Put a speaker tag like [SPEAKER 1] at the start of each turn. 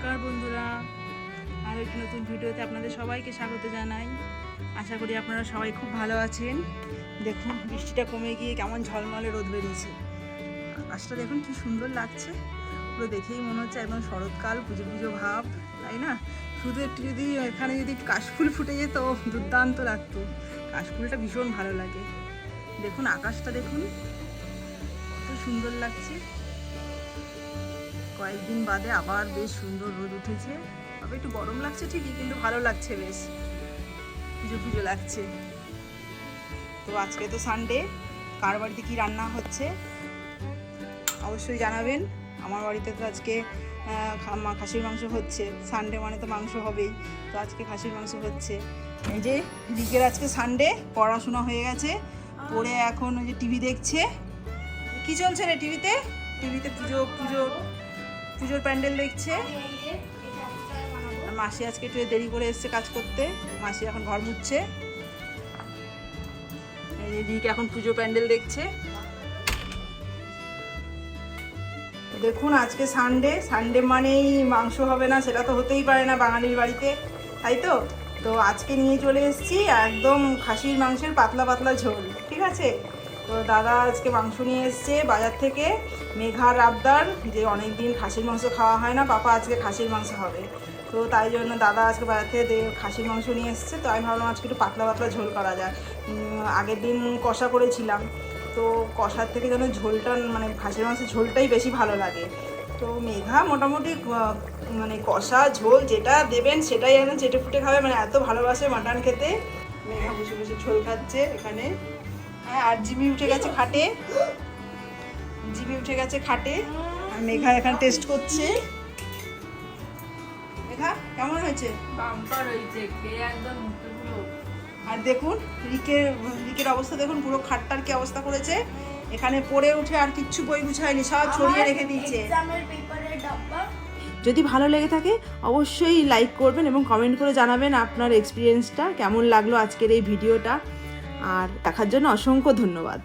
[SPEAKER 1] নমস্কার বন্ধুরা, আর একটি নতুন ভিডিওতে আপনাদের সবাইকে স্বাগত জানাই। আশা করি আপনারা সবাই খুব ভালো আছেন। দেখুন বৃষ্টিটা কমে গিয়ে কেমন ঝলমলে রোদ বেরিয়েছে। আকাশটা দেখুন কি সুন্দর লাগছে, পুরো দেখেই মনে হচ্ছে একদম শরৎকাল, পুজো পুজো ভাব, তাই না? শুধু একটু যদি এখানে যদি কাশফুল ফুটে যেত দুর্দান্ত লাগতো। কাশফুলটা ভীষণ ভালো লাগে। দেখুন আকাশটা দেখুন কত সুন্দর লাগছে। কয়েকদিন বাদে আবার বেশ সুন্দর রোদ উঠেছে, তবে একটু গরম লাগছে ঠিকই, কিন্তু ভালো লাগছে, বেশ পুজো পুজো লাগছে। তো আজকে তো সানডে, কার বাড়িতে কী রান্না হচ্ছে অবশ্যই জানাবেন। আমার বাড়িতে তো আজকে খাসির মাংস হচ্ছে। সানডে মানে তো মাংস হবেই, তো আজকে খাসির মাংস হচ্ছে। এই যে রিকের আজকে সানডে, পড়াশোনা হয়ে গেছে, পড়ে এখন ওই যে টিভি দেখছে। কি চলছে রে টিভিতে? টিভিতে পুজোর প্যান্ডেল দেখছে। মাসি আজকে একটু দেরি করে এসছে কাজ করতে, মাসি এখন ঘর মুছছে। রিক এখন পুজো প্যান্ডেল দেখছে। দেখুন আজকে সানডে মানেই মাংস হবে না, সেটা তো হতেই পারে না বাঙালির বাড়িতে, তাই তো? তো আজকে নিয়ে চলে এসেছি একদম খাসির মাংসের পাতলা পাতলা ঝোল, ঠিক আছে? তো দাদা আজকে মাংস নিয়ে এসছে বাজার থেকে। মেঘার আবদার যে অনেক দিন খাসির মাংস খাওয়া হয় না, পাপা আজকে খাসির মাংস হবে। তো তাই জন্য দাদা আজকে বাজার থেকে খাসির মাংস নিয়ে এসছে। তো আমি ভাবলাম আজকে একটু পাতলা পাতলা ঝোল করা যায়। আগের দিন কষা করেছিলাম, তো কষার থেকে যেন ঝোলটা, মানে খাসির মাংসের ঝোলটাই বেশি ভালো লাগে। তো মেঘা মোটামুটি মানে কষা ঝোল যেটা দেবেন সেটাই একদম চেটে ফুটে খাবে, মানে এত ভালোবাসে মাটন খেতে। মেঘা বসে বসে ঝোল খাচ্ছে এখানে। হ্যাঁ, আর জিমি উঠে গেছে খাটে, আর মেঘা এখানে টেস্ট করছে। মেঘা কেমন হয়েছে?
[SPEAKER 2] বাম্পার হয়েছে, খেয়ে একদম মুখে পুরো।
[SPEAKER 1] আর দেখুন রিকের অবস্থা দেখুন, পুরো খাটটার কি অবস্থা করেছে। এখানে পড়ে উঠে আর কিচ্ছু বই গুছায়নি, সব ছড়িয়ে রেখে দিয়েছে। যদি ভালো লেগে থাকে অবশ্যই লাইক করবেন এবং কমেন্ট করে জানাবেন আপনার এক্সপিরিয়েন্সটা কেমন লাগলো আজকের এই ভিডিওটা। আর দেখার জন্য অসংখ্য ধন্যবাদ।